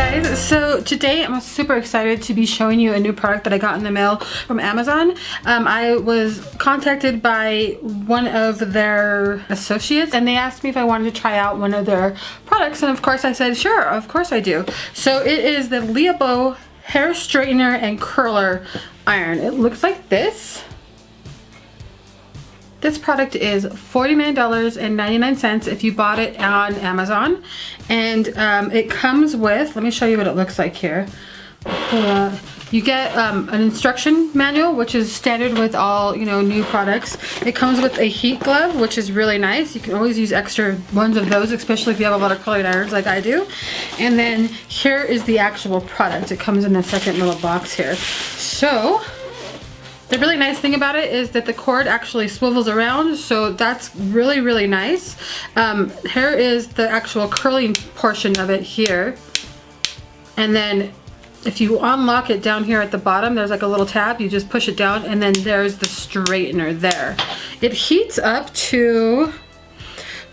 guys, so today I'm super excited to be showing you a new product that I got in the mail from Amazon. I was contacted by one of their associates and they asked me if I wanted to try out one of their products, and of course I said sure, of course I do. So it is the Liaboe Hair Straightener and Curler Iron. It looks like this. This product is $49.99 if you bought it on Amazon, and it comes with, let me show you what it looks like here. You get an instruction manual, which is standard with all, new products. It comes with a heat glove, which is really nice. You can always use extra ones of those, especially if you have a lot of curling irons like I do. And then here is the actual product. It comes in the second little box here. So the really nice thing about it is that the cord actually swivels around, so that's really, really nice. Here is the actual curling portion of it here. And then if you unlock it down here at the bottom, there's like a little tab. You just push it down and then there's the straightener there. It heats up to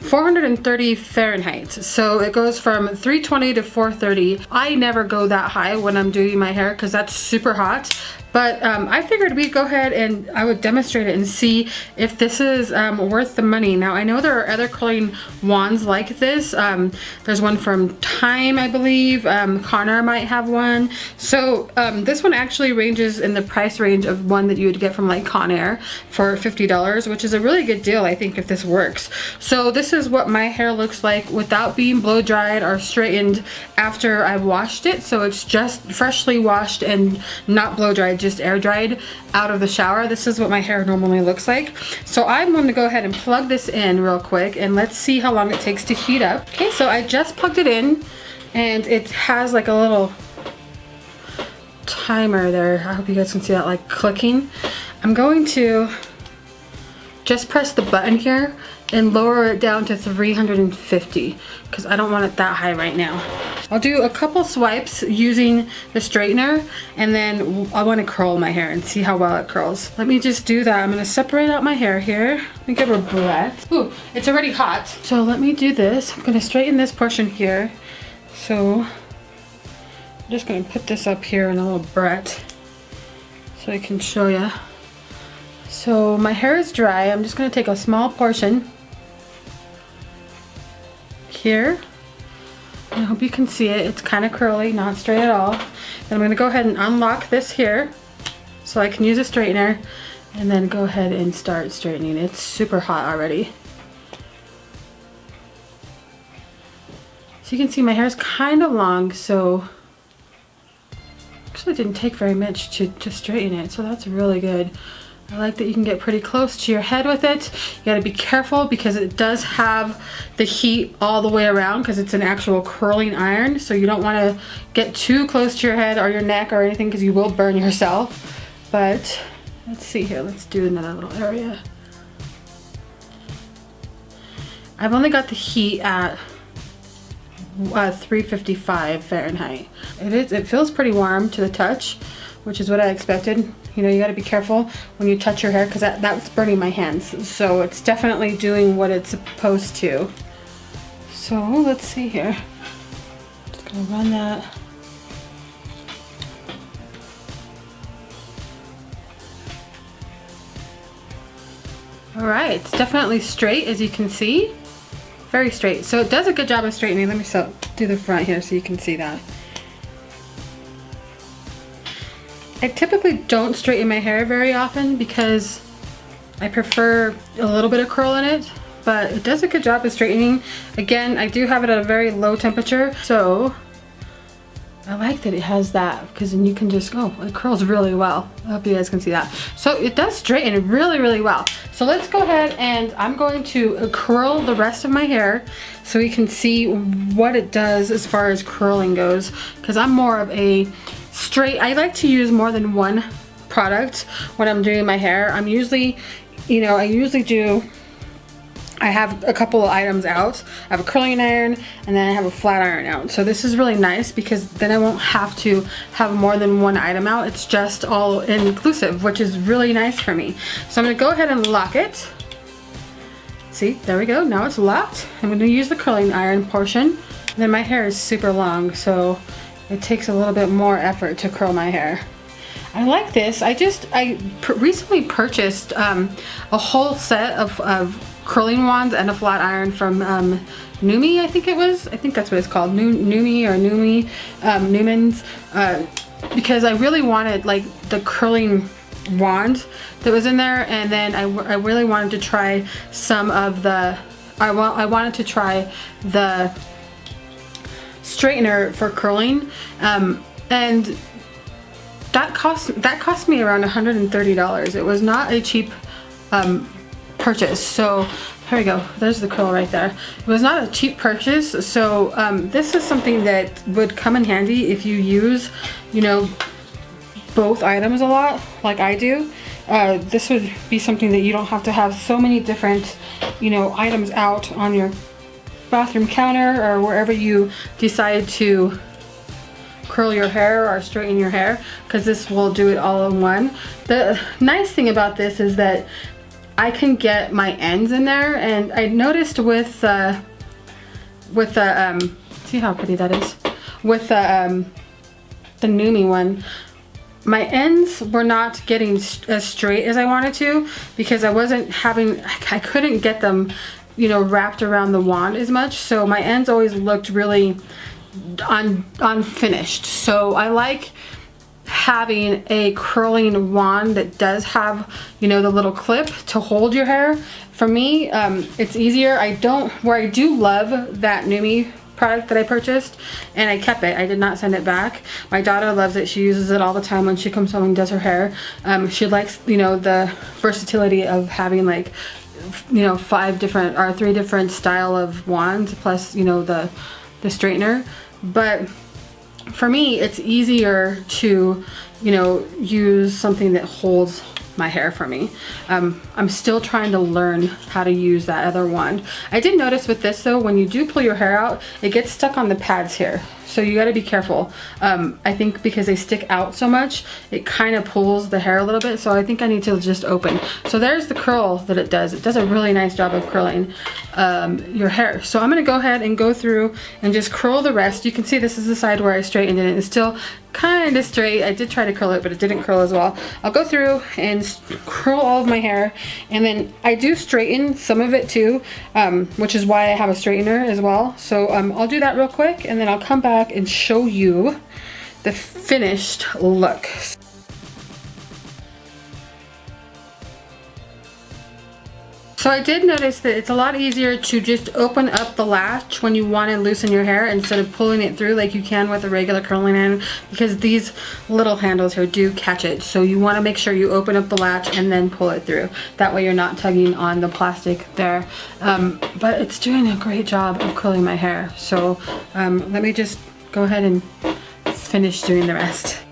430 Fahrenheit. So it goes from 320 to 430. I never go that high when I'm doing my hair because that's super hot. But I figured we'd go ahead and I would demonstrate it and see if this is worth the money. Now I know there are other curling wands like this. There's one from Time, I believe. Connor might have one. So this one actually ranges in the price range of one that you would get from like Conair for $50, which is a really good deal, I think, if this works. So this is what my hair looks like without being blow dried or straightened after I've washed it. So it's just freshly washed and not blow dried, just air dried out of the shower. This is what my hair normally looks like. So I'm going to go ahead and plug this in real quick and let's see how long it takes to heat up. Okay, so I just plugged it in and it has like a little timer there. I hope you guys can see that, like clicking. I'm going to just press the button here and lower it down to 350 because I don't want it that high right now. I'll do a couple swipes using the straightener and then I want to curl my hair and see how well it curls. Let me just do that. I'm going to separate out my hair here. Let me give her a breath. Ooh, it's already hot. So let me do this. I'm going to straighten this portion here. So I'm just going to put this up here in a little barrette so I can show you. So my hair is dry. I'm just going to take a small portion here. I hope you can see it. It's kind of curly, not straight at all. Then I'm going to go ahead and unlock this here so I can use a straightener and then go ahead and start straightening. It's super hot already. So you can see my hair is kind of long, so actually it didn't take very much to straighten it, so that's really good. I like that you can get pretty close to your head with it. You gotta be careful because it does have the heat all the way around because it's an actual curling iron. So you don't wanna get too close to your head or your neck or anything because you will burn yourself. But let's see here, let's do another little area. I've only got the heat at 355 Fahrenheit. It feels pretty warm to the touch, which is what I expected. You know, you gotta be careful when you touch your hair because that's burning my hands. So it's definitely doing what it's supposed to. So let's see here. Just gonna run that. All right, it's definitely straight, as you can see. Very straight. So it does a good job of straightening. Let me do the front here so you can see that. I typically don't straighten my hair very often because I prefer a little bit of curl in it, but it does a good job of straightening. Again, I do have it at a very low temperature, so I like that it has that because then you can just go, it curls really well. I hope you guys can see that. So it does straighten really, really well. So let's go ahead and I'm going to curl the rest of my hair so we can see what it does as far as curling goes, because I'm more of a straight, I like to use more than one product when I'm doing my hair. I'm usually, I have a couple of items out. I have a curling iron and then I have a flat iron out. So this is really nice because then I won't have to have more than one item out. It's just all inclusive, which is really nice for me. So I'm gonna go ahead and lock it. See, there we go, now it's locked. I'm gonna use the curling iron portion. And then my hair is super long, so it takes a little bit more effort to curl my hair. I like this. I recently purchased a whole set of curling wands and a flat iron from Numi, I think it was. I think that's what it's called, Numi or Numi, Newman's, because I really wanted like the curling wand that was in there, and then I really wanted to try some of the, I wanted to try the straightener for curling, and that cost me around $130. It was not a cheap purchase. So here we go, there's the curl right there. It was not a cheap purchase, so this is something that would come in handy if you use, you know, both items a lot like I do. This would be something that you don't have to have so many different, you know, items out on your bathroom counter or wherever you decide to curl your hair or straighten your hair, because this will do it all in one. The nice thing about this is that I can get my ends in there, and I noticed with the see how pretty that is, with the Numi one, my ends were not getting as straight as I wanted to, because I couldn't get them, you know, wrapped around the wand as much, so my ends always looked really unfinished. So I like having a curling wand that does have, you know, the little clip to hold your hair. For me, it's easier. Where I do love that Numi product that I purchased, and I kept it. I did not send it back. My daughter loves it. She uses it all the time when she comes home and does her hair. She likes, you know, the versatility of having like, you know, 3 different style of wands plus, you know, the straightener. But for me, it's easier to, you know, use something that holds my hair for me. I'm still trying to learn how to use that other wand. I did notice with this though, when you do pull your hair out, it gets stuck on the pads here. So you gotta be careful. I think because they stick out so much, it kind of pulls the hair a little bit. So I think I need to just open. So there's the curl that it does. It does a really nice job of curling your hair. So I'm gonna go ahead and go through and just curl the rest. You can see this is the side where I straightened it. It's still kind of straight. I did try to curl it, but it didn't curl as well. I'll go through and curl all of my hair, and then I do straighten some of it too, which is why I have a straightener as well. So I'll do that real quick, and then I'll come back and show you the finished look. So I did notice that it's a lot easier to just open up the latch when you want to loosen your hair instead of pulling it through like you can with a regular curling iron, because these little handles here do catch it. So you want to make sure you open up the latch and then pull it through. That way you're not tugging on the plastic there. But it's doing a great job of curling my hair. So let me just go ahead and finish doing the rest.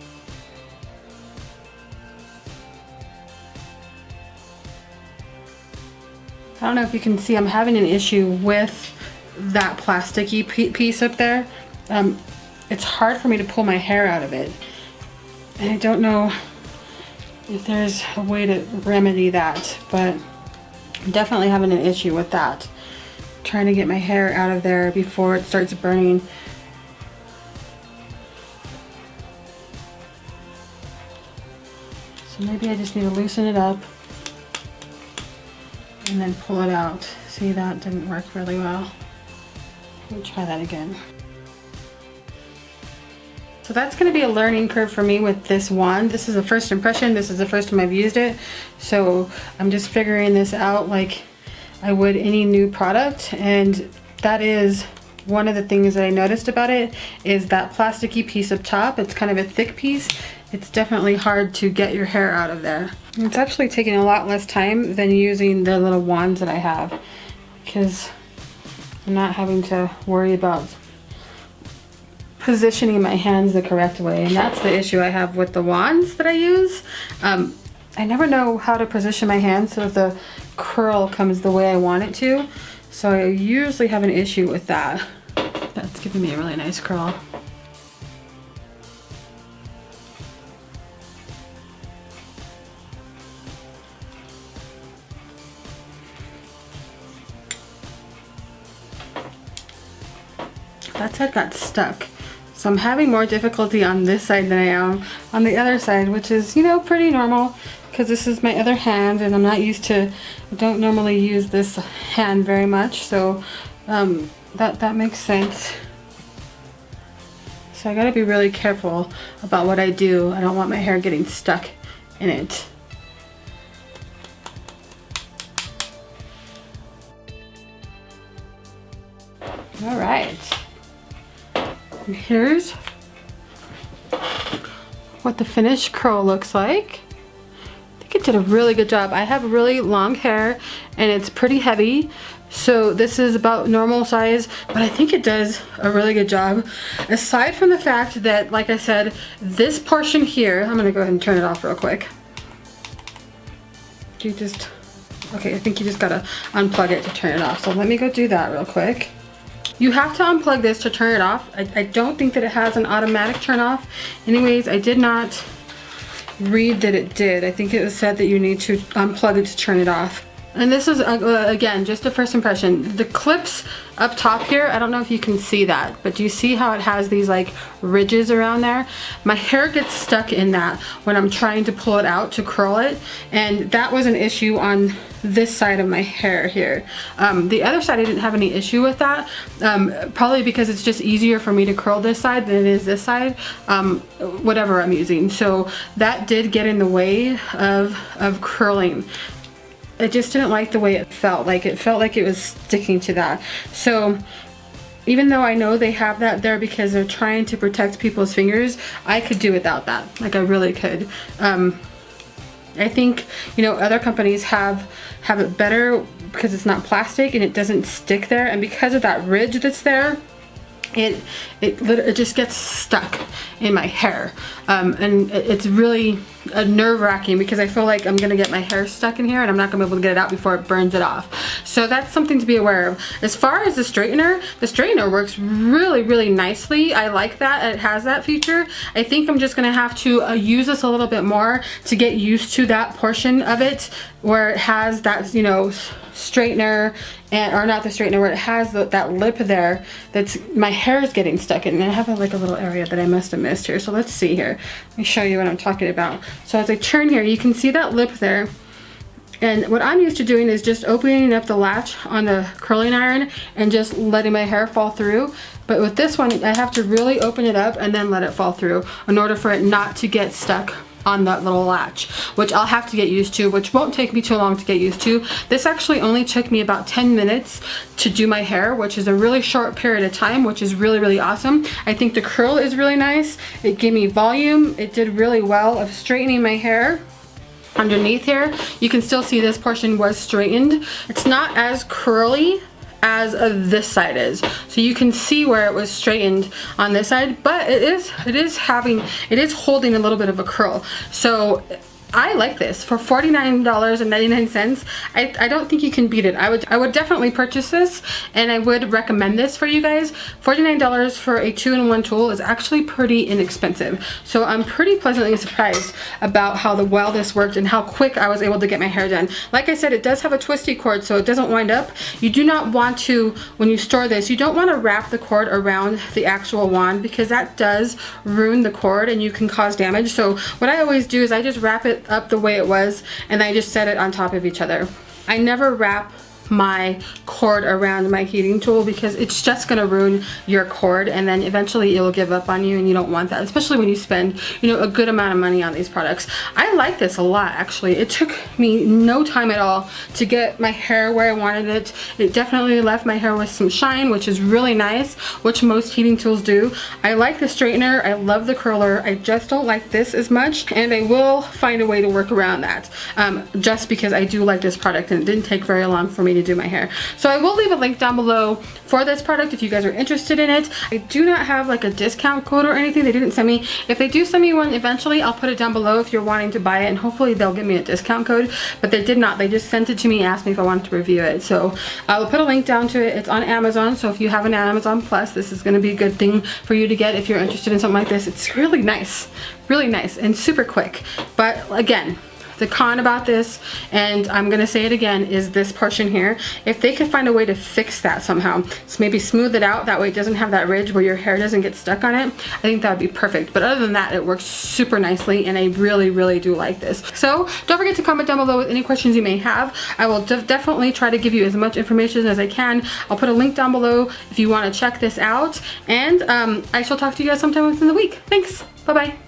I don't know if you can see, I'm having an issue with that plasticky piece up there. It's hard for me to pull my hair out of it. And I don't know if there's a way to remedy that, but I'm definitely having an issue with that. Trying to get my hair out of there before it starts burning. So maybe I just need to loosen it up and then pull it out. See, that didn't work really well. Let me try that again. So that's gonna be a learning curve for me with this wand. This is a first impression. This is the first time I've used it. So I'm just figuring this out like I would any new product. And that is one of the things that I noticed about it, is that plasticky piece up top. It's kind of a thick piece. It's definitely hard to get your hair out of there. It's actually taking a lot less time than using the little wands that I have, because I'm not having to worry about positioning my hands the correct way. And that's the issue I have with the wands that I use. I never know how to position my hands so the curl comes the way I want it to. So I usually have an issue with that. That's giving me a really nice curl. That side got stuck. So I'm having more difficulty on this side than I am on the other side, which is, you know, pretty normal because this is my other hand and I'm not used to, I don't normally use this hand very much. So that makes sense. So I gotta be really careful about what I do. I don't want my hair getting stuck in it. All right. And here's what the finished curl looks like. I think it did a really good job. I have really long hair and it's pretty heavy. So this is about normal size, but I think it does a really good job. Aside from the fact that, like I said, this portion here, I'm gonna go ahead and turn it off real quick. Okay, I think you just gotta unplug it to turn it off. So let me go do that real quick. You have to unplug this to turn it off. I don't think that it has an automatic turn off. Anyways, I did not read that it did. I think it was said that you need to unplug it to turn it off. And this is, again, just a first impression. The clips up top here, I don't know if you can see that, but do you see how it has these like ridges around there? My hair gets stuck in that when I'm trying to pull it out to curl it, and that was an issue on this side of my hair here. The other side I didn't have any issue with that, probably because it's just easier for me to curl this side than it is this side, whatever I'm using. So that did get in the way of curling. I just didn't like the way it felt. Like it felt like it was sticking to that. So even though I know they have that there because they're trying to protect people's fingers, I could do without that. Like I really could. I think, you know, other companies have it better because it's not plastic and it doesn't stick there, and because of that ridge that's there, it just gets stuck in my hair, and it's really nerve-wracking because I feel like I'm gonna get my hair stuck in here and I'm not gonna be able to get it out before it burns it off. So that's something to be aware of. As far as the straightener works really nicely. I like that it has that feature. I think I'm just gonna have to use this a little bit more to get used to that portion of it where it has that, you know, straightener, or not the straightener, where it has that lip there that's my hair is getting stuck in, and I have like a little area that I must have missed here. So let's see here, let me show you what I'm talking about. So as I turn here, you can see that lip there, and what I'm used to doing is just opening up the latch on the curling iron and just letting my hair fall through. But with this one, I have to really open it up and then let it fall through in order for it not to get stuck on that little latch, which I'll have to get used to, which won't take me too long to get used to. This actually only took me about 10 minutes to do my hair, which is a really short period of time, which is really awesome. I think the curl is really nice. It gave me volume. It did really well of straightening my hair. Underneath here, you can still see this portion was straightened. It's not as curly as this side is, so you can see where it was straightened on this side, but it is holding a little bit of a curl. So I like this for $49.99. I don't think you can beat it. I would definitely purchase this, and I would recommend this for you guys. $49 for a 2-in-1 tool is actually pretty inexpensive. So I'm pretty pleasantly surprised about how well this worked and how quick I was able to get my hair done. Like I said, it does have a twisty cord so it doesn't wind up. You do not want to, when you store this, you don't want to wrap the cord around the actual wand because that does ruin the cord and you can cause damage. So what I always do is I just wrap it up the way it was and I just set it on top of each other. I never wrap my cord around my heating tool because it's just gonna ruin your cord, and then eventually it'll give up on you, and you don't want that, especially when you spend, you know, a good amount of money on these products. I like this a lot, actually. It took me no time at all to get my hair where I wanted it. It definitely left my hair with some shine, which is really nice, which most heating tools do. I like the straightener. I love the curler. I just don't like this as much, and I will find a way to work around that, just because I do like this product and it didn't take very long for me to do my hair. So I will leave a link down below for this product if you guys are interested in it. I do not have like a discount code or anything. They didn't send me. If they do send me one eventually, I'll put it down below if you're wanting to buy it, and hopefully they'll give me a discount code, but they did not. They just sent it to me, asked me if I wanted to review it. So I'll put a link down to it. It's on Amazon, so if you have an Amazon Plus, this is going to be a good thing for you to get if you're interested in something like this. It's really nice and super quick. But again, The con about this, and I'm gonna say it again, is this portion here. If they could find a way to fix that somehow, so maybe smooth it out, that way it doesn't have that ridge where your hair doesn't get stuck on it, I think that would be perfect. But other than that, it works super nicely, and I really, really do like this. So don't forget to comment down below with any questions you may have. I will definitely try to give you as much information as I can. I'll put a link down below if you want to check this out, and I shall talk to you guys sometime within the week. Thanks. Bye-bye.